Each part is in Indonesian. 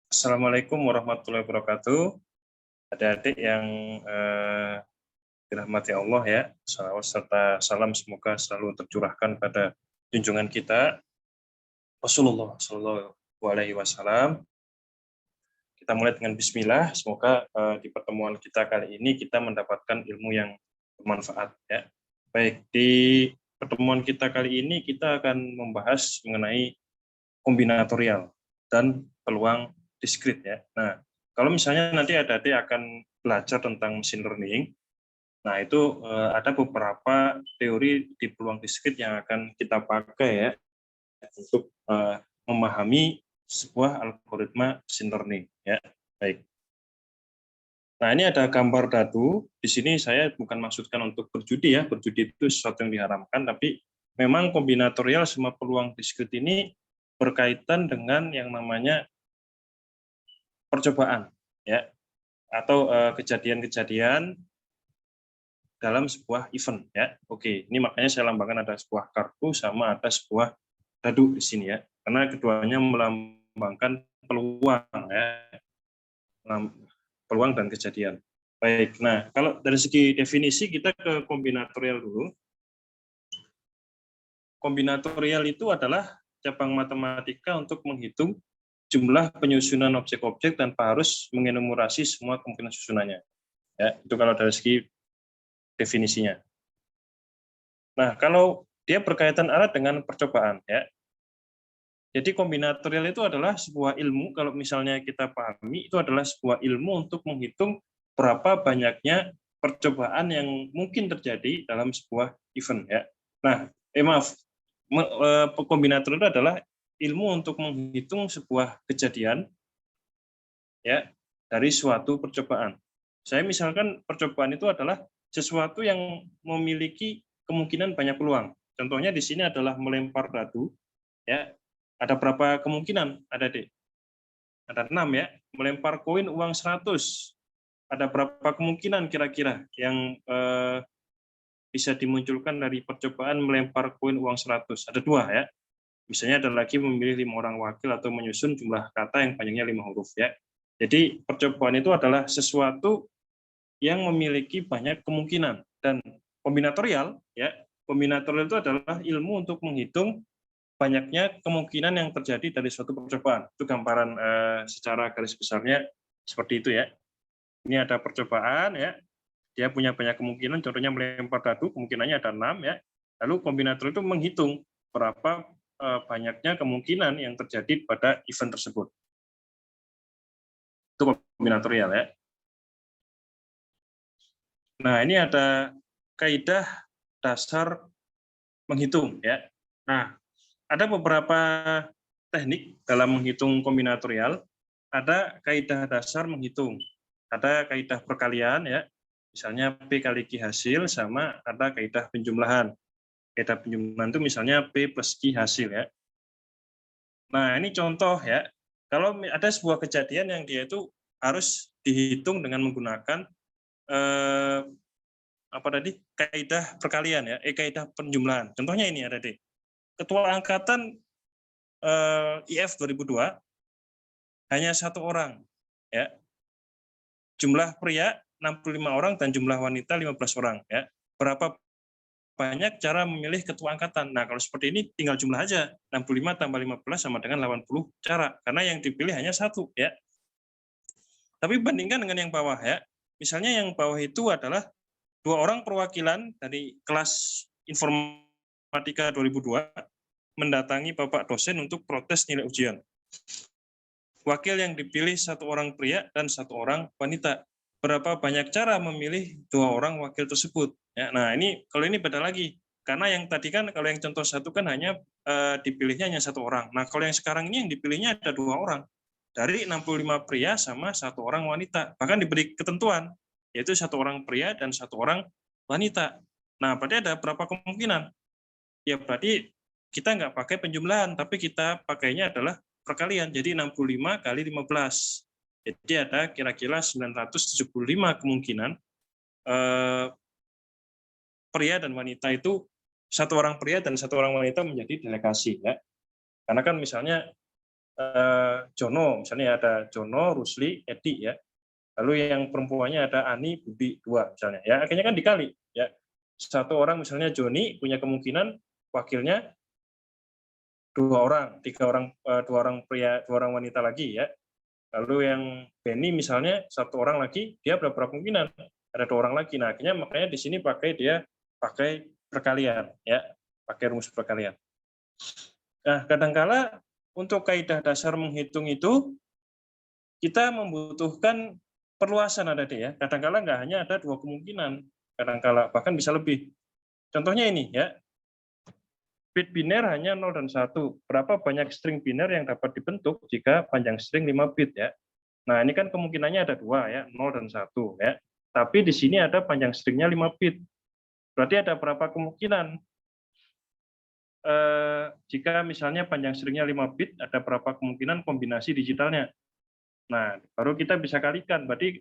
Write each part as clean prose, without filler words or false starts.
Assalamualaikum warahmatullahi wabarakatuh. Adik-adik yang dirahmati Allah ya, salawat serta salam semoga selalu tercurahkan pada junjungan kita Rasulullah Shallallahu Alaihi Wasallam. Kita mulai dengan Bismillah. Semoga di pertemuan kita kali ini kita mendapatkan ilmu yang bermanfaat ya. Baik, di pertemuan kita kali ini kita akan membahas mengenai kombinatorial dan peluang diskrit ya. Nah, kalau misalnya nanti adik-adik akan belajar tentang machine learning, nah itu ada beberapa teori di peluang diskrit yang akan kita pakai ya untuk memahami sebuah algoritma machine learning ya. Baik. Nah, ini ada gambar dadu. Di sini saya bukan maksudkan untuk berjudi ya. Berjudi itu sesuatu yang diharamkan, tapi memang kombinatorial sama peluang diskrit ini berkaitan dengan yang namanya percobaan ya, atau kejadian-kejadian dalam sebuah event ya. Oke, ini makanya saya lambangkan ada sebuah kartu sama ada sebuah dadu di sini ya. Karena keduanya melambangkan peluang ya. Peluang dan kejadian. Baik, nah kalau dari segi definisi kita ke kombinatorial dulu. Kombinatorial itu adalah cabang matematika untuk menghitung jumlah penyusunan objek-objek tanpa harus mengenumerasi semua kemungkinan susunannya. Ya, itu kalau dari segi definisinya. Nah, kalau dia berkaitan erat dengan percobaan, ya. Jadi kombinatorial itu adalah sebuah ilmu, kalau misalnya kita pahami, itu adalah sebuah ilmu untuk menghitung berapa banyaknya percobaan yang mungkin terjadi dalam sebuah event. Ya. Nah, maaf, kombinatorial itu adalah ilmu untuk menghitung sebuah kejadian ya dari suatu percobaan. Saya misalkan percobaan itu adalah sesuatu yang memiliki kemungkinan banyak peluang. Contohnya di sini adalah melempar dadu, ya. Ada berapa kemungkinan? Ada deh. Ada 6 ya. Melempar koin uang 100. Ada berapa kemungkinan kira-kira yang bisa dimunculkan dari percobaan melempar koin uang 100? Ada 2 ya. Misalnya ada lagi memilih 5 orang wakil atau menyusun jumlah kata yang panjangnya 5 huruf ya. Jadi percobaan itu adalah sesuatu yang memiliki banyak kemungkinan, dan kombinatorial ya. Kombinatorial itu adalah ilmu untuk menghitung banyaknya kemungkinan yang terjadi dari suatu percobaan. Itu gambaran secara garis besarnya seperti itu ya. Ini ada percobaan ya. Dia punya banyak kemungkinan, contohnya melempar dadu, kemungkinannya ada 6 ya. Lalu kombinatorial itu menghitung berapa banyaknya kemungkinan yang terjadi pada event tersebut. Itu kombinatorial ya. Nah, ini ada kaidah dasar menghitung ya. Nah, ada beberapa teknik dalam menghitung kombinatorial. Ada kaidah dasar menghitung, ada kaidah perkalian ya. Misalnya P kali Q hasil, sama ada kaidah penjumlahan. Kaidah penjumlahan itu misalnya P plus Q hasil ya. Nah, ini contoh ya. Kalau ada sebuah kejadian yang dia itu harus dihitung dengan menggunakan apa tadi, kaidah perkalian ya, kaidah penjumlahan. Contohnya ini ada deh. Ketua angkatan IF 2002 hanya 1 orang ya. Jumlah pria 65 orang dan jumlah wanita 15 orang ya. Berapa banyak cara memilih ketua angkatan? Nah, kalau seperti ini tinggal jumlah aja. 65 tambah 15 sama dengan 80 cara, karena yang dipilih hanya 1 ya. Tapi bandingkan dengan yang bawah ya. Misalnya yang bawah itu adalah 2 orang perwakilan dari kelas informatika 2002 mendatangi Bapak dosen untuk protes nilai ujian. Wakil yang dipilih 1 orang pria dan 1 orang wanita. Berapa banyak cara memilih 2 orang wakil tersebut? Ya, nah, ini kalau ini beda lagi. Karena yang tadi kan kalau yang contoh 1 kan hanya dipilihnya hanya 1 orang. Nah, kalau yang sekarang ini yang dipilihnya ada 2 orang. Dari 65 pria sama 1 orang wanita. Bahkan diberi ketentuan, yaitu 1 orang pria dan 1 orang wanita. Nah, berarti ada berapa kemungkinan? Ya berarti kita nggak pakai penjumlahan, tapi kita pakainya adalah perkalian. Jadi 65 kali 15. Jadi ada kira-kira 975 kemungkinan pria dan wanita itu, 1 orang pria dan 1 orang wanita menjadi delegasi ya. Karena kan misalnya Jono, misalnya ada Jono, Rusli, Edi ya. Lalu yang perempuannya ada Ani, Budi, 2 misalnya. Ya, akhirnya kan dikali ya. Satu orang misalnya Joni punya kemungkinan wakilnya 2 orang, 3 orang, 2 orang pria, 2 orang wanita lagi ya. Lalu yang Benny misalnya 1 orang lagi, dia berapa kemungkinan? Ada 2 orang lagi. Nah, akhirnya makanya di sini pakai perkalian ya, pakai rumus perkalian. Nah, kadangkala untuk kaidah dasar menghitung itu kita membutuhkan perluasan adik-adik ya. Kadangkala nggak hanya ada 2 kemungkinan, kadangkala bahkan bisa lebih. Contohnya ini ya, bit biner hanya 0 dan 1. Berapa banyak string biner yang dapat dibentuk jika panjang string 5 bit ya. Nah, ini kan kemungkinannya ada 2 ya, 0 dan 1 ya. Tapi di sini ada panjang stringnya 5 bit. Berarti ada berapa kemungkinan? Jika misalnya panjang stringnya 5 bit, ada berapa kemungkinan kombinasi digitalnya? Nah, baru kita bisa kalikan. Berarti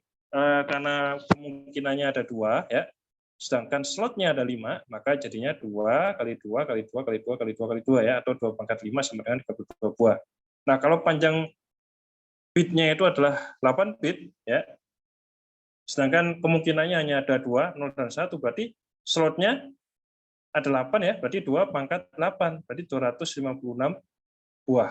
karena kemungkinannya ada 2 ya, sedangkan slotnya ada 5, maka jadinya 2 kali 2 kali 2 kali 2 kali 2 kali 2 ya, atau 2 pangkat 5 sama dengan 32 buah. Nah, kalau panjang bitnya itu adalah 8 bit ya, sedangkan kemungkinannya hanya ada 2, 0 dan 1, berarti slotnya ada 8 ya, berarti 2 pangkat 8, berarti 256 buah.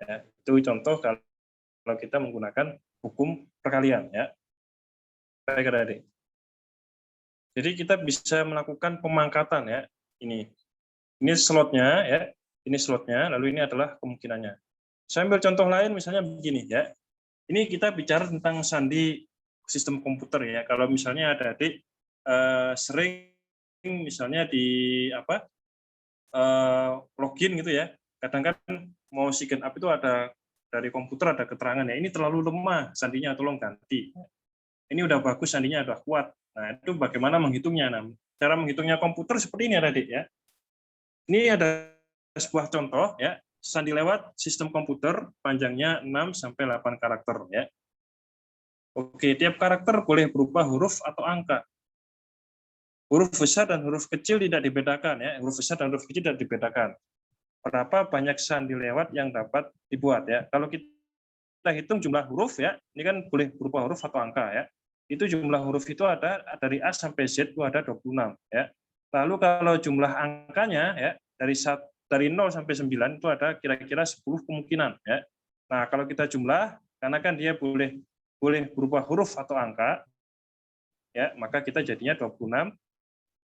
Ya, itu contoh kalau kita menggunakan hukum perkalian ya. Baik adik-adik. Jadi kita bisa melakukan pemangkatan ya. Ini slotnya ya, ini slotnya, lalu ini adalah kemungkinannya. Saya ambil contoh lain misalnya begini ya. Ini kita bicara tentang sandi sistem komputer ya. Kalau misalnya ada adik sering misalnya di login gitu ya. Kadang kan mau sign up itu ada dari komputer ada keterangan ya. Ini terlalu lemah sandinya, tolong ganti. Ini udah bagus sandinya udah kuat. Nah, itu bagaimana menghitungnya? Nah, cara menghitungnya komputer seperti ini adik ya. Ini ada sebuah contoh ya, sandi lewat sistem komputer panjangnya 6 sampai 8 karakter ya. Oke, tiap karakter boleh berupa huruf atau angka. Huruf besar dan huruf kecil tidak dibedakan ya. Huruf besar dan huruf kecil tidak dibedakan. Berapa banyak sandi lewat yang dapat dibuat ya. Kalau kita hitung jumlah huruf ya, ini kan boleh berupa huruf atau angka ya. Itu jumlah huruf itu ada dari A sampai Z itu ada 26 ya. Lalu kalau jumlah angkanya ya dari 0 sampai 9 itu ada kira-kira 10 kemungkinan ya. Nah, kalau kita jumlah karena kan dia boleh berubah huruf atau angka ya, maka kita jadinya 26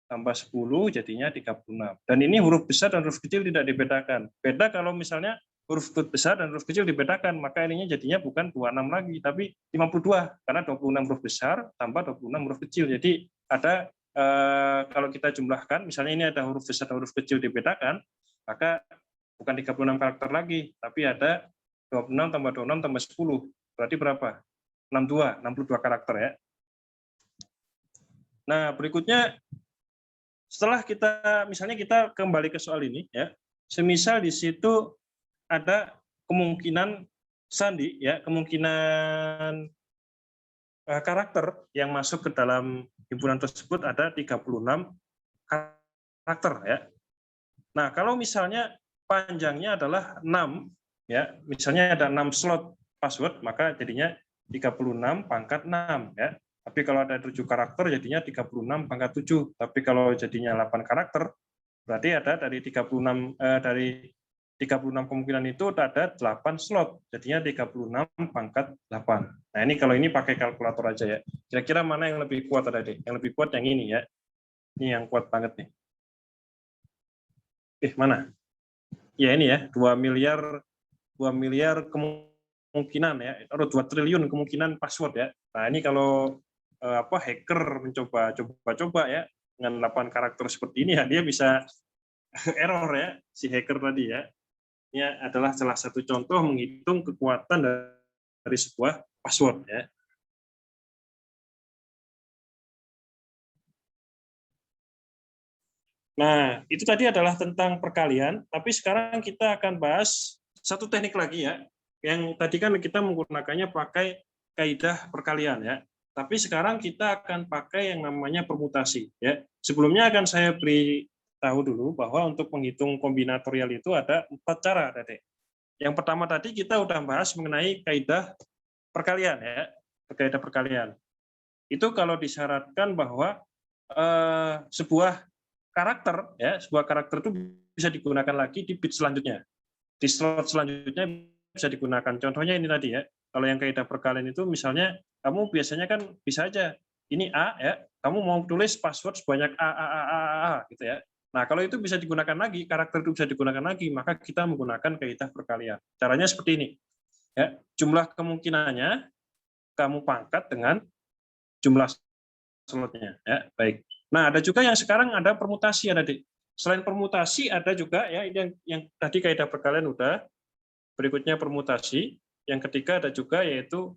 tambah 10 jadinya 36. Dan ini huruf besar dan huruf kecil tidak dibedakan. Beda kalau misalnya huruf besar dan huruf kecil dibedakan, maka ininya jadinya bukan 26 lagi, tapi 52, karena 26 huruf besar tambah 26 huruf kecil. Jadi ada, kalau kita jumlahkan, misalnya ini ada huruf besar dan huruf kecil dibedakan, maka bukan 36 karakter lagi, tapi ada 26 tambah 26 tambah 10. Berarti berapa? 62 karakter ya. Nah, berikutnya, setelah misalnya kita kembali ke soal ini, ya, semisal di situ ada kemungkinan sandi, ya, kemungkinan karakter yang masuk ke dalam himpunan tersebut ada 36 karakter, ya. Nah, kalau misalnya panjangnya adalah 6, ya, misalnya ada 6 slot password, maka jadinya 36 pangkat 6, ya. Tapi kalau ada 7 karakter jadinya 36 pangkat 7. Tapi kalau jadinya 8 karakter, berarti ada dari 36 kemungkinan itu ada 8 slot. Jadinya 36 pangkat 8. Nah, ini kalau ini pakai kalkulator aja ya. Kira-kira mana yang lebih kuat adik? Yang lebih kuat yang ini ya. Ini yang kuat banget nih. Mana? Ya ini ya, 2 miliar kemungkinan ya, atau 2 triliun kemungkinan password ya. Nah, ini kalau hacker mencoba ya dengan 8 karakter seperti ini ya, dia bisa error ya si hacker tadi ya. Ini adalah salah satu contoh menghitung kekuatan dari sebuah password ya. Nah, itu tadi adalah tentang perkalian, tapi sekarang kita akan bahas satu teknik lagi ya. Yang tadi kan kita menggunakannya pakai kaidah perkalian ya. Tapi sekarang kita akan pakai yang namanya permutasi ya. Sebelumnya akan saya beri tahu dulu bahwa untuk menghitung kombinatorial itu ada 4 cara, Dedek. Yang pertama tadi kita udah bahas mengenai kaidah perkalian ya, kaidah perkalian. Itu kalau disyaratkan bahwa sebuah karakter itu bisa digunakan lagi di bit selanjutnya. Di slot selanjutnya bisa digunakan. Contohnya ini tadi ya. Kalau yang kaidah perkalian itu misalnya kamu biasanya kan bisa aja ini A ya, kamu mau tulis password sebanyak A gitu ya. Nah, kalau itu bisa digunakan lagi, karakter itu bisa digunakan lagi, maka kita menggunakan kaidah perkalian. Caranya seperti ini. Ya, jumlah kemungkinannya kamu pangkat dengan jumlah slotnya ya. Baik. Nah, ada juga yang sekarang ada permutasi ada di. Selain permutasi ada juga ya yang tadi kaidah perkalian udah. Berikutnya permutasi, yang ketiga ada juga yaitu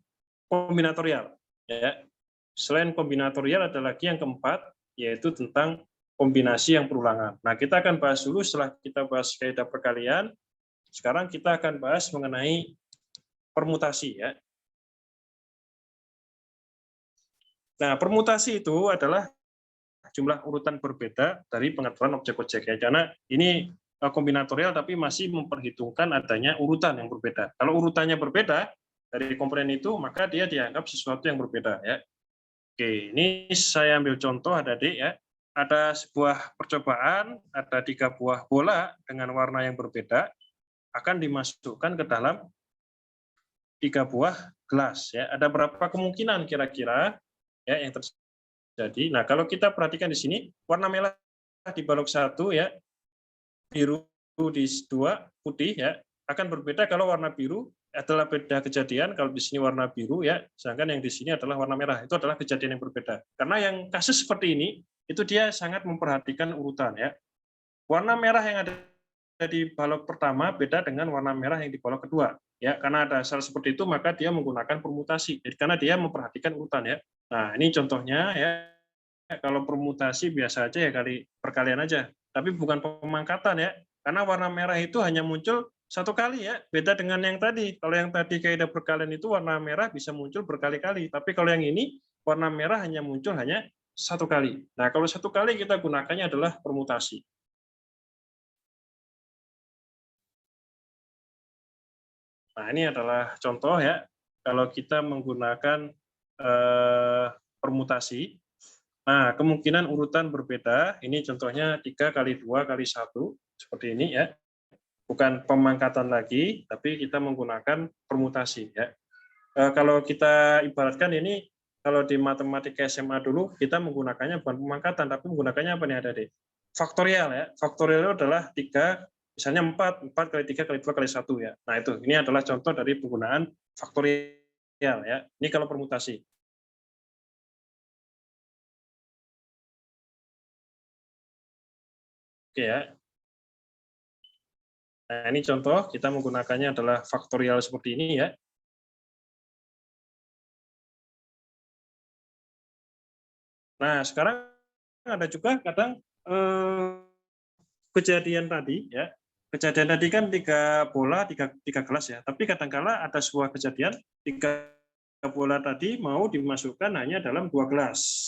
kombinatorial ya. Selain kombinatorial ada lagi yang keempat yaitu tentang kombinasi yang berulangan. Nah, kita akan bahas dulu setelah kita bahas kaidah perkalian. Sekarang kita akan bahas mengenai permutasi ya. Nah, permutasi itu adalah jumlah urutan berbeda dari pengaturan objek-objek ya. Karena ini kombinatorial tapi masih memperhitungkan adanya urutan yang berbeda. Kalau urutannya berbeda dari komponen itu, maka dia dianggap sesuatu yang berbeda ya. Oke, ini saya ambil contoh adik-adik ya. Ada sebuah percobaan, ada 3 buah bola dengan warna yang berbeda akan dimasukkan ke dalam 3 buah gelas ya. Ada berapa kemungkinan kira-kira ya yang terjadi? Nah, kalau kita perhatikan di sini warna merah di balok 1 ya, biru di 2, putih ya, akan berbeda kalau warna biru adalah beda kejadian, kalau di sini warna biru ya, sedangkan yang di sini adalah warna merah. Itu adalah kejadian yang berbeda. Karena yang kasus seperti ini itu dia sangat memperhatikan urutan ya. Warna merah yang ada di balok pertama beda dengan warna merah yang di balok kedua. Ya, karena ada dasar seperti itu maka dia menggunakan permutasi. Jadi karena dia memperhatikan urutan ya. Nah, ini contohnya ya. Kalau permutasi biasa aja ya kali perkalian aja. Tapi bukan pemangkatan ya. Karena warna merah itu hanya muncul 1 kali ya. Beda dengan yang tadi. Kalau yang tadi kaidah perkalian itu warna merah bisa muncul berkali-kali. Tapi kalau yang ini warna merah hanya muncul hanya 1 kali. Nah, kalau 1 kali kita gunakannya adalah permutasi. Nah, ini adalah contoh ya, kalau kita menggunakan permutasi. Nah, kemungkinan urutan berbeda, ini contohnya 3 kali 2 kali 1, seperti ini ya. Bukan pemangkatan lagi, tapi kita menggunakan permutasi ya. Kalau kita ibaratkan ini, kalau di matematika SMA dulu, kita menggunakannya bukan pemangkatan, tapi menggunakannya apa nih adik-adik? Faktorial ya. Faktorial itu adalah 3, misalnya 4 kali 3 kali 2 kali 1 ya. Nah itu, ini adalah contoh dari penggunaan faktorial ya. Ini kalau permutasi. Oke ya. Nah ini contoh, kita menggunakannya adalah faktorial seperti ini ya. Nah sekarang ada juga kadang kejadian tadi ya. Kejadian tadi kan 3 bola, 3 gelas ya. Tapi kadangkala ada sebuah kejadian 3 bola tadi mau dimasukkan hanya dalam 2 gelas.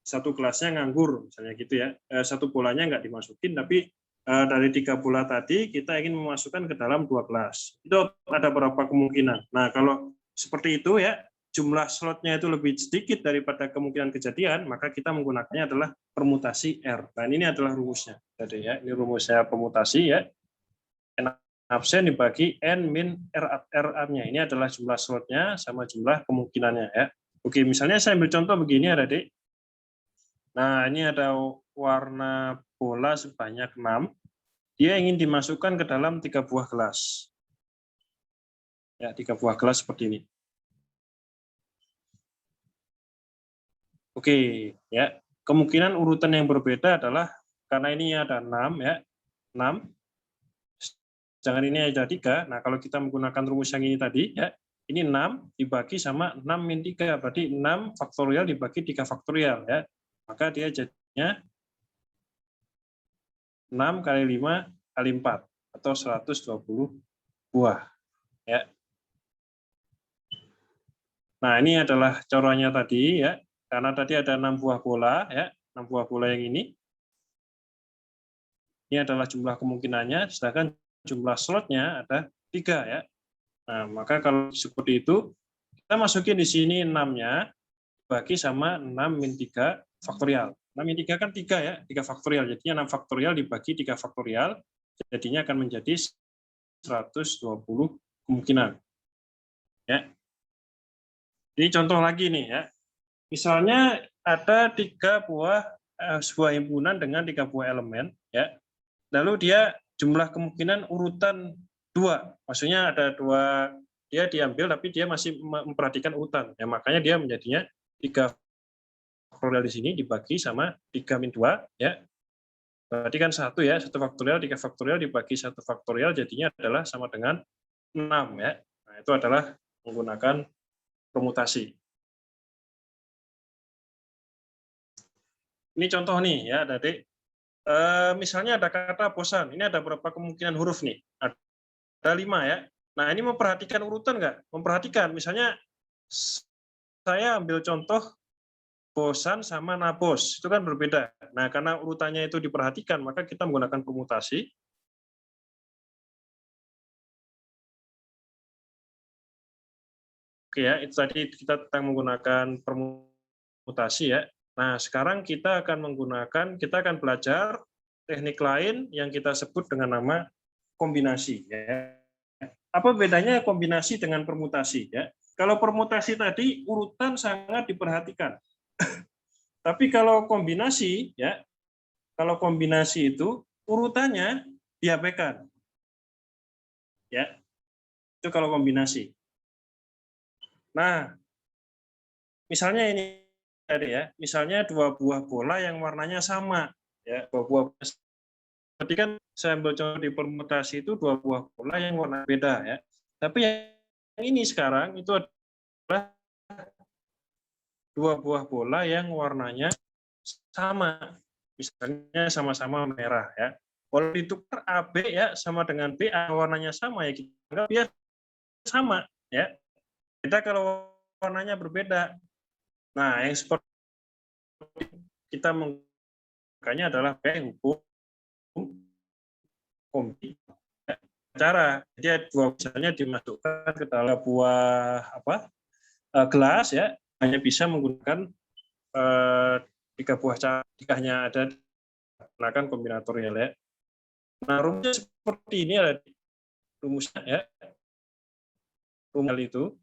1 gelasnya nganggur, misalnya gitu ya. 1 bolanya nggak dimasukin, tapi dari 3 bola tadi kita ingin memasukkan ke dalam 2 gelas. Itu ada beberapa kemungkinan. Nah, kalau seperti itu ya, jumlah slotnya itu lebih sedikit daripada kemungkinan kejadian, maka kita menggunakannya adalah permutasi R. Nah, ini adalah rumusnya. Jadi ya, ini rumusnya permutasi ya. N absen dibagi N min R-nya. Ini adalah jumlah slotnya sama jumlah kemungkinannya ya. Oke, misalnya saya ambil contoh begini adik. Nah, ini ada warna bola sebanyak 6. Dia ingin dimasukkan ke dalam 3 buah gelas. Ya, 3 buah gelas seperti ini. Oke, ya. Kemungkinan urutan yang berbeda adalah karena ini ada 6 ya. 6. Sedangkan ini ada 3. Nah, kalau kita menggunakan rumus yang ini tadi ya, ini 6 dibagi sama 6 min 3, berarti 6 faktorial dibagi 3 faktorial ya. Maka dia jadinya 6 kali 5 kali 4 atau 120 buah ya. Nah, ini adalah caranya tadi ya. Karena tadi ada 6 buah bola ya, 6 buah bola yang ini. Ini adalah jumlah kemungkinannya, sedangkan jumlah slotnya ada 3 ya. Nah, maka kalau seperti itu, kita masukin di sini 6-nya, bagi sama 6 min 3 faktorial. 6 min 3 kan 3 ya, 3 faktorial. Jadinya 6 faktorial dibagi 3 faktorial, jadinya akan menjadi 120 kemungkinan. Ya. Ini contoh lagi nih ya. Misalnya ada 3 buah sebuah himpunan dengan 3 buah elemen ya. Lalu dia jumlah kemungkinan urutan 2. Maksudnya ada 2 dia diambil tapi dia masih memperhatikan urutan. Ya makanya dia menjadinya 3 faktorial di sini dibagi sama 3 min 2 ya. Berarti kan 1 ya, 1 faktorial 3 faktorial dibagi 1 faktorial jadinya adalah sama dengan 6 ya. Nah, itu adalah menggunakan permutasi. Ini contoh nih ya, Adik. Misalnya ada kata bosan. Ini ada berapa kemungkinan huruf nih? Ada 5 ya. Nah, ini memperhatikan urutan nggak? Memperhatikan. Misalnya saya ambil contoh bosan sama nabos. Itu kan berbeda. Nah, karena urutannya itu diperhatikan, maka kita menggunakan permutasi. Oke ya, itu tadi kita tentang menggunakan permutasi ya. Nah, sekarang kita akan belajar teknik lain yang kita sebut dengan nama kombinasi ya. Apa bedanya kombinasi dengan permutasi ya? Kalau permutasi tadi urutan sangat diperhatikan. Tapi kalau kombinasi ya, kalau kombinasi itu urutannya diabaikan. Ya. Itu kalau kombinasi. Nah, misalnya ini tadi ya, misalnya 2 buah bola yang warnanya sama ya, 2 buah. Berarti kan saya ambil contoh di permutasi itu 2 buah bola yang warna beda ya. Tapi yang ini sekarang itu adalah 2 buah bola yang warnanya sama. Misalnya sama-sama merah ya. Kalau ditukar AB ya sama dengan BA warnanya sama ya kita anggap dia sama ya. Kita kalau warnanya berbeda. Nah, yang seperti kita menggunakannya adalah hukum kombi. Cara jadi misalnya dimasukkan ke dalam buah gelas ya, hanya bisa menggunakan 3 buah cara jika hanya ada menggunakan kombinatorial ya. Nah, rumusnya seperti ini ada rumusnya ya. Rumus itu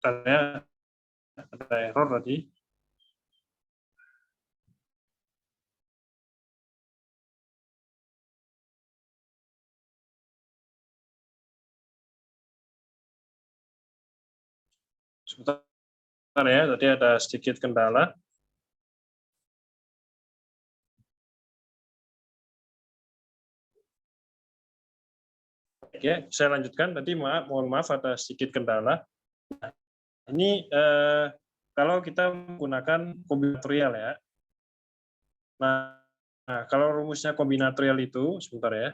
saya ada error tadi. Sebentar ya, tadi ada sedikit kendala. Oke, saya lanjutkan. Tadi mohon maaf ada sedikit kendala. Nah, ini kalau kita menggunakan kombinatorial ya. Nah, kalau rumusnya kombinatorial itu, sebentar ya.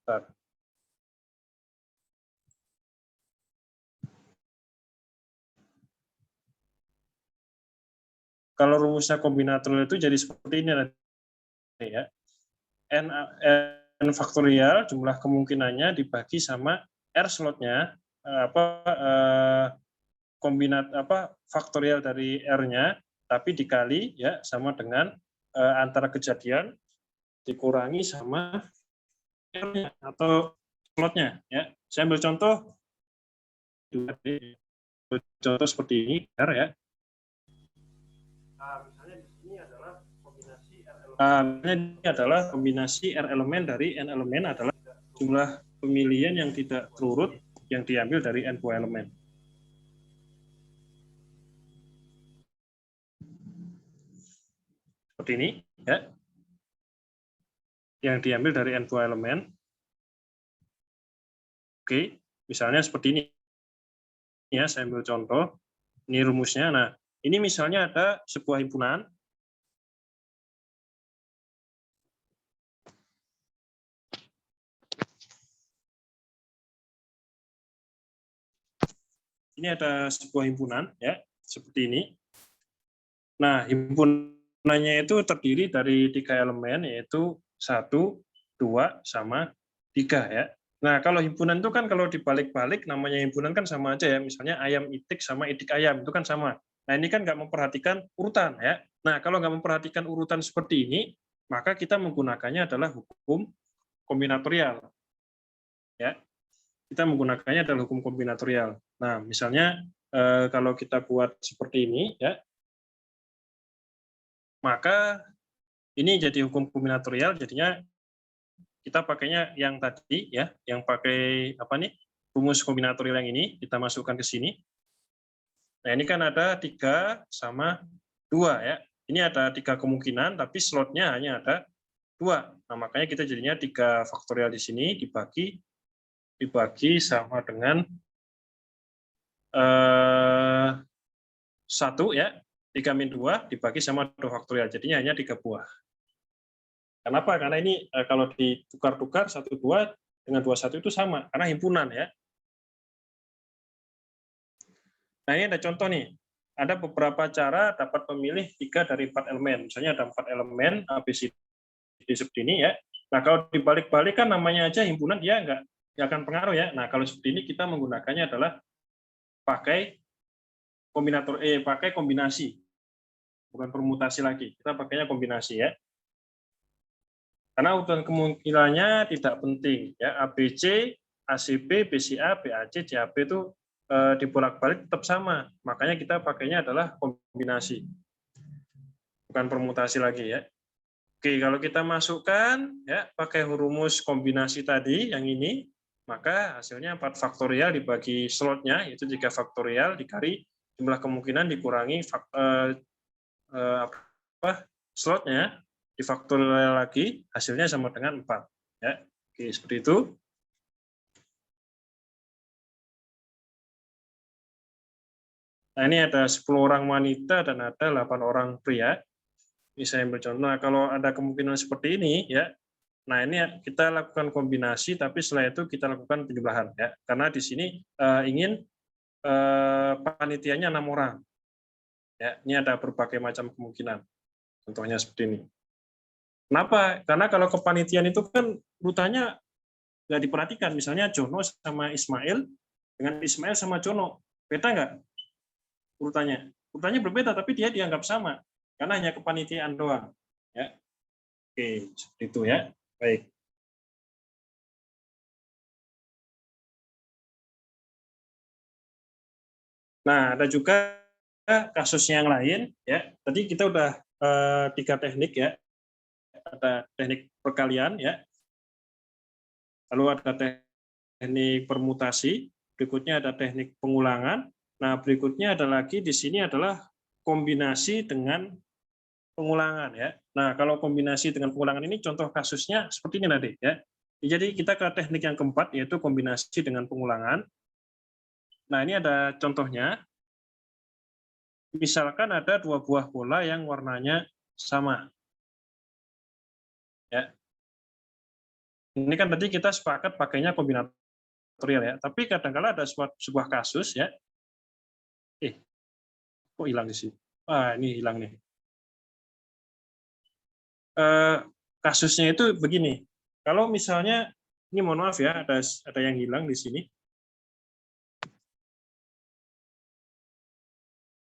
Bentar. Kalau rumusnya kombinatorial itu jadi seperti ini ya. N faktorial jumlah kemungkinannya dibagi sama R slotnya faktorial dari R-nya tapi dikali ya sama dengan antara kejadian dikurangi sama R-nya atau slotnya ya. Saya ambil contoh seperti ini R ya. Misalnya di sini adalah kombinasi R elemen dari N elemen adalah jumlah pemilihan yang tidak terurut yang diambil dari N buah elemen. Seperti ini ya. yang diambil dari n buah elemen. Oke, misalnya seperti ini. Ya, saya ambil contoh. Ini rumusnya. Nah, ini misalnya ada sebuah himpunan. Ini ada sebuah himpunan, ya, seperti ini. Nah, himpunannya itu terdiri dari 3 elemen, yaitu 1, 2, sama 3, ya. Nah, kalau himpunan itu kan kalau dibalik-balik, namanya himpunan kan sama aja ya. Misalnya ayam itik sama itik ayam, itu kan sama. Nah, ini kan nggak memperhatikan urutan, ya. Nah, kalau nggak memperhatikan urutan seperti ini, maka kita menggunakannya adalah hukum kombinatorial. Ya, kita menggunakannya adalah hukum kombinatorial. Nah, misalnya kalau kita buat seperti ini, ya, maka ini jadi hukum kombinatorial. Jadinya kita pakainya yang tadi, ya, yang pakai apa nih, rumus kombinatorial yang ini kita masukkan ke sini. Nah, ini kan ada 3 sama 2, ya. Ini ada 3 kemungkinan, tapi slotnya hanya ada 2. Nah, makanya kita jadinya 3 faktorial di sini dibagi sama dengan 1, ya, 3 min 2 dibagi sama 2 faktorial, jadinya hanya 3 buah. Kenapa? Karena ini kalau ditukar-tukar 1, 2 dengan 2, 1 itu sama, karena himpunan, ya. Nah, ini ada contoh nih, ada beberapa cara dapat memilih 3 dari 4 elemen. Misalnya ada 4 elemen, A, B, C, D seperti ini, ya. Nah, kalau dibalik-balik kan namanya aja himpunan, dia nggak akan pengaruh, ya. Nah, kalau seperti ini kita menggunakannya adalah pakai pakai kombinasi, bukan permutasi lagi. Kita pakainya kombinasi, ya. Karena urutan kemungkinannya tidak penting, ya. ABC, ACB, BCA, BAC, CAB itu dibolak-balik tetap sama. Makanya kita pakainya adalah kombinasi, bukan permutasi lagi, ya. Oke, kalau kita masukkan, ya, pakai rumus kombinasi tadi yang ini, maka hasilnya 4 faktorial dibagi slotnya, yaitu 3 faktorial dikali jumlah kemungkinan dikurangi slotnya, difaktorial lagi, hasilnya sama dengan 4. Ya. Oke, seperti itu. Nah, ini ada 10 orang wanita dan ada 8 orang pria. Ini saya ambil contoh. Nah, kalau ada kemungkinan seperti ini, ya, nah ini kita lakukan kombinasi, tapi setelah itu kita lakukan penjumlahan, ya. Karena di sini ingin panitianya 6 orang. Ya, ini ada berbagai macam kemungkinan. Contohnya seperti ini. Kenapa? Karena kalau kepanitiaan itu kan urutannya nggak diperhatikan. Misalnya Jono sama Ismail dengan Ismail sama Jono, beda nggak urutannya? Urutannya berbeda, tapi dia dianggap sama karena hanya kepanitiaan doang. Ya, oke, seperti itu, ya. Baik. Nah, ada juga kasusnya yang lain, ya. Tadi kita udah 3 teknik, ya. Ada teknik perkalian, ya. Lalu ada teknik permutasi, berikutnya ada teknik pengulangan. Nah, berikutnya ada lagi di sini adalah kombinasi dengan pengulangan, ya. Nah, kalau kombinasi dengan pengulangan ini contoh kasusnya seperti ini tadi, ya. Jadi kita ke teknik yang keempat, yaitu kombinasi dengan pengulangan. Nah, ini ada contohnya. Misalkan ada 2 buah bola yang warnanya sama. Ya. Ini kan tadi kita sepakat pakainya kombinatorial, ya. Tapi kadang-kala ada sebuah kasus, ya. Kok hilang di sini? Ah, ini hilang nih. Kasusnya itu begini. Kalau misalnya, ini mohon maaf ya, ada yang hilang di sini.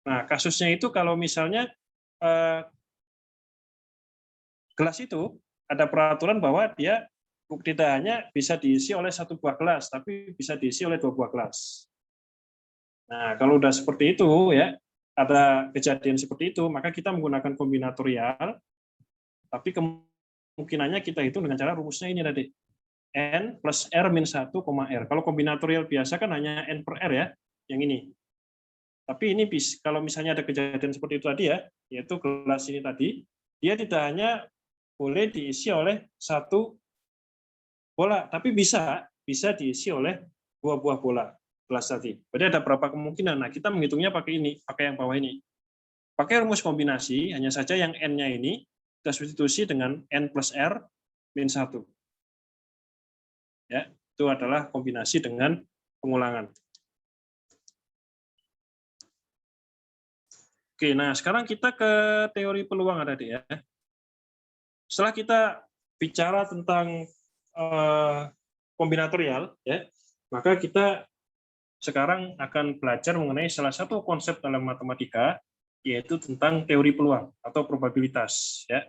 Nah, kasusnya itu kalau misalnya gelas itu ada peraturan bahwa dia tidak hanya bisa diisi oleh 1 buah gelas, tapi bisa diisi oleh 2 buah gelas. Nah, kalau udah seperti itu, ya, ada kejadian seperti itu, maka kita menggunakan kombinatorial, tapi kemungkinannya kita hitung dengan cara rumusnya ini tadi. N plus R min 1, R. Kalau kombinatorial biasa kan hanya N per R, ya, yang ini. Tapi ini kalau misalnya ada kejadian seperti itu tadi, ya, yaitu gelas ini tadi, dia tidak hanya boleh diisi oleh satu bola, tapi bisa diisi oleh dua buah bola gelas tadi. Berarti ada berapa kemungkinan? Nah, kita menghitungnya pakai ini, pakai yang bawah ini. Pakai rumus kombinasi, hanya saja yang N-nya ini kita substitusi dengan N plus R min 1. Ya, itu adalah kombinasi dengan pengulangan. Oke, nah sekarang kita ke teori peluang adik-adik ya. Setelah kita bicara tentang kombinatorial, ya, maka kita sekarang akan belajar mengenai salah satu konsep dalam matematika, yaitu tentang teori peluang atau probabilitas. Ya.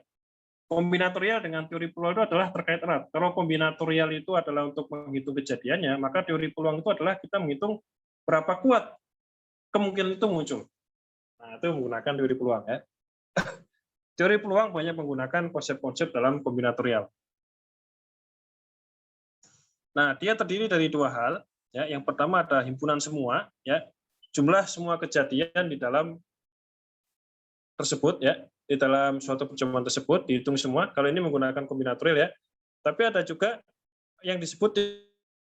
Kombinatorial dengan teori peluang itu adalah terkait erat. Kalau kombinatorial itu adalah untuk menghitung kejadiannya, maka teori peluang itu adalah kita menghitung berapa kuat kemungkinan itu muncul. Nah, itu menggunakan teori peluang. Ya. Teori peluang banyak menggunakan konsep-konsep dalam kombinatorial. Nah, dia terdiri dari dua hal. Ya, yang pertama ada himpunan semua, ya, jumlah semua kejadian di dalam tersebut, ya, di dalam suatu percobaan tersebut dihitung semua. Kalau ini menggunakan kombinatorial, ya. Tapi ada juga yang disebut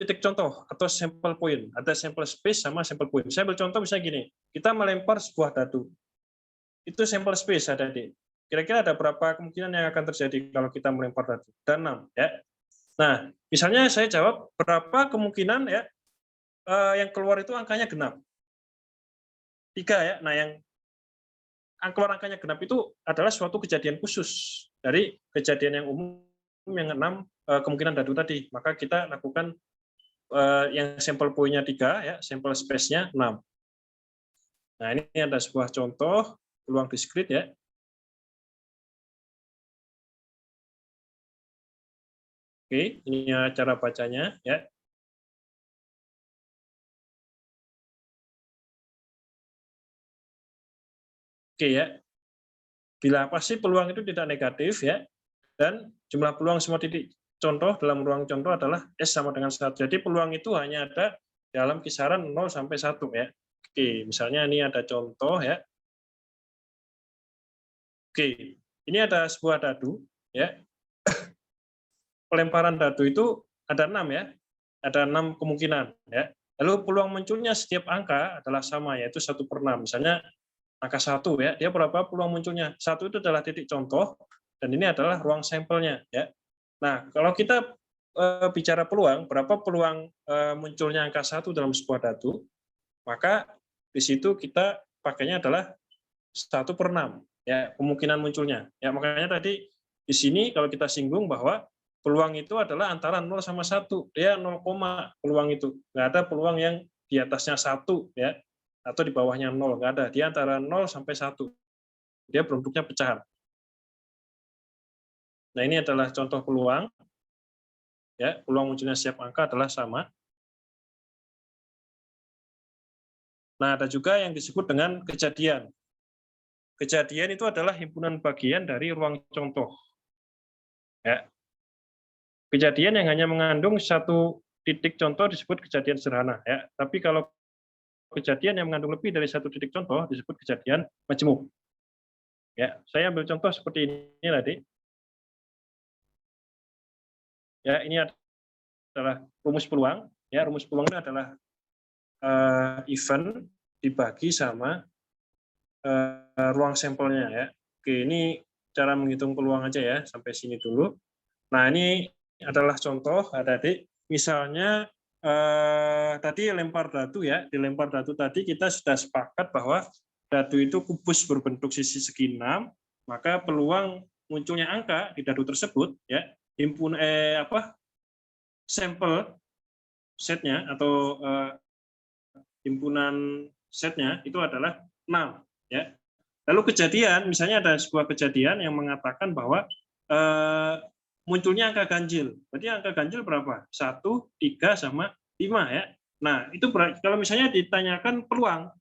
titik contoh atau sampel point. Ada sampel space sama sampel point. Saya ambil contoh misalnya gini, kita melempar sebuah dadu. Itu sampel space ada di. Kira-kira ada berapa kemungkinan yang akan terjadi kalau kita melempar dadu? Ada 6, ya. Nah, misalnya saya jawab berapa kemungkinan ya yang keluar itu angkanya genap. 3 ya. Nah, yang keluar angkanya genap itu adalah suatu kejadian khusus dari kejadian yang umum yang 6 kemungkinan dadu tadi. Maka kita lakukan yang sampel point-nya 3 ya, sampel space-nya 6. Nah, ini ada sebuah contoh peluang diskrit ya. Oke, ini cara bacanya ya. Oke ya. Bila pasti peluang itu tidak negatif ya, dan jumlah peluang semua titik contoh dalam ruang contoh adalah S sama dengan 1. Jadi peluang itu hanya ada dalam kisaran 0 sampai 1 ya. Oke, misalnya ini ada contoh ya. Oke, ini ada sebuah dadu ya. Pelemparan dadu itu ada 6 ya. Ada 6 kemungkinan ya. Lalu peluang munculnya setiap angka adalah sama, yaitu 1/6. Misalnya angka 1 ya, dia berapa peluang munculnya? 1 itu adalah titik contoh, dan ini adalah ruang sampelnya ya. Nah, kalau kita bicara peluang, berapa peluang munculnya angka 1 dalam sebuah dadu, maka di situ kita pakainya adalah 1/6 ya, kemungkinan munculnya. Ya, makanya tadi di sini kalau kita singgung bahwa peluang itu adalah antara 0 sama 1. Dia 0, peluang itu. Nggak ada peluang yang di atasnya 1 ya, atau di bawahnya 0, nggak ada. Dia antara 0 sampai 1. Dia bentuknya pecahan. Nah, ini adalah contoh peluang. Ya, peluang munculnya setiap angka adalah sama. Nah, ada juga yang disebut dengan kejadian. Kejadian itu adalah himpunan bagian dari ruang contoh. Ya. Kejadian yang hanya mengandung satu titik contoh disebut kejadian sederhana. Ya. Tapi kalau kejadian yang mengandung lebih dari satu titik contoh disebut kejadian majemuk. Ya, saya ambil contoh seperti ini tadi. Ya, ini adalah rumus peluang. Ya, rumus peluang ini adalah event dibagi sama ruang sampelnya ya. Oke, ini cara menghitung peluang aja ya, sampai sini dulu. Nah, ini adalah contoh adik-adik. Misalnya tadi lempar dadu ya, di lempar dadu tadi kita sudah sepakat bahwa dadu itu kubus berbentuk sisi segi 6, maka peluang munculnya angka di dadu tersebut ya, sampel setnya atau himpunan setnya itu adalah 6 ya. Lalu kejadian, misalnya ada sebuah kejadian yang mengatakan bahwa munculnya angka ganjil. Berarti angka ganjil berapa? 1, 3 sama 5 ya. Nah, itu kalau misalnya ditanyakan peluang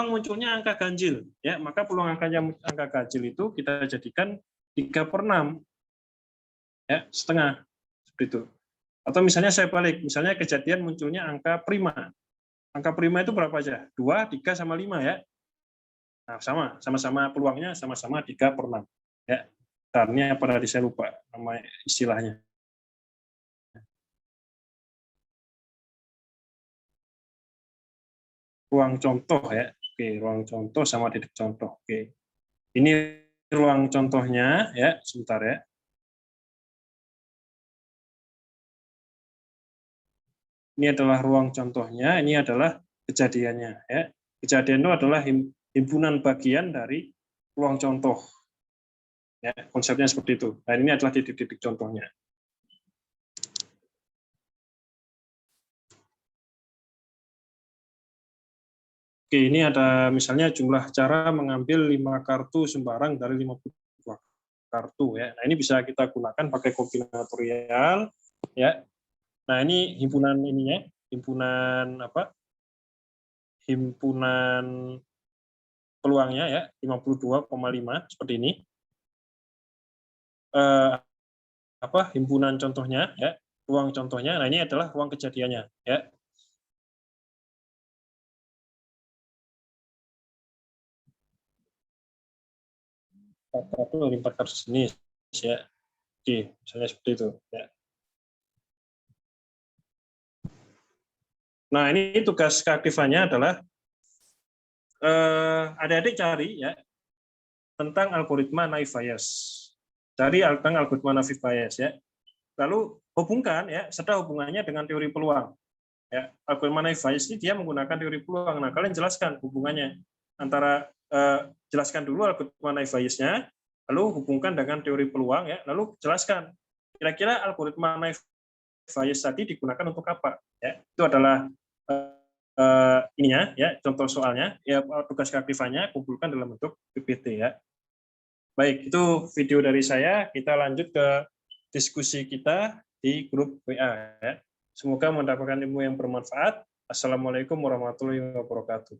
munculnya angka ganjil ya, maka peluang angka ganjil itu kita jadikan 3/6 ya, setengah seperti itu. Atau misalnya saya balik, misalnya kejadian munculnya angka prima. Angka prima itu berapa aja? 2, 3 sama 5 ya. Nah, sama-sama peluangnya sama-sama 3/6 ya. Bentarnya apa tadi saya lupa nama istilahnya. Ruang contoh ya. Oke, ruang contoh sama titik contoh. Oke. Ini ruang contohnya ya, sebentar ya. Ini adalah ruang contohnya, ini adalah kejadiannya ya. Kejadian itu adalah himpunan bagian dari ruang contoh. Ya, konsepnya seperti itu. Nah, ini adalah titik-titik contohnya. Oke, ini ada misalnya jumlah cara mengambil 5 kartu sembarang dari 52 kartu ya. Nah, ini bisa kita gunakan pakai kombinatorial ya. Nah, ini himpunan ininya, himpunan apa? Himpunan peluangnya ya, 52,5 seperti ini. Himpunan contohnya ya, ruang contohnya. Nah, ini adalah ruang kejadiannya ya. Kartu dari 4 kartu jenis ya. Oke, misalnya seperti itu ya. Nah, ini tugas keaktifannya adalah adik-adik cari ya tentang algoritma naive Bayes. Cari tentang algoritma naive Bayes ya. Lalu hubungkan ya, serta hubungannya dengan teori peluang. Ya, algoritma naive Bayes ini dia menggunakan teori peluang. Nah, kalian jelaskan hubungannya antara jelaskan dulu algoritma naive Bayes-nya, lalu hubungkan dengan teori peluang ya, lalu jelaskan kira-kira algoritma naive Bayes tadi digunakan untuk apa ya. Itu adalah ininya ya, contoh soalnya ya, tugas keaktifannya kumpulkan dalam bentuk PPT ya. Baik, itu video dari saya. Kita lanjut ke diskusi kita di grup WA ya. Semoga mendapatkan ilmu yang bermanfaat. Assalamualaikum warahmatullahi wabarakatuh.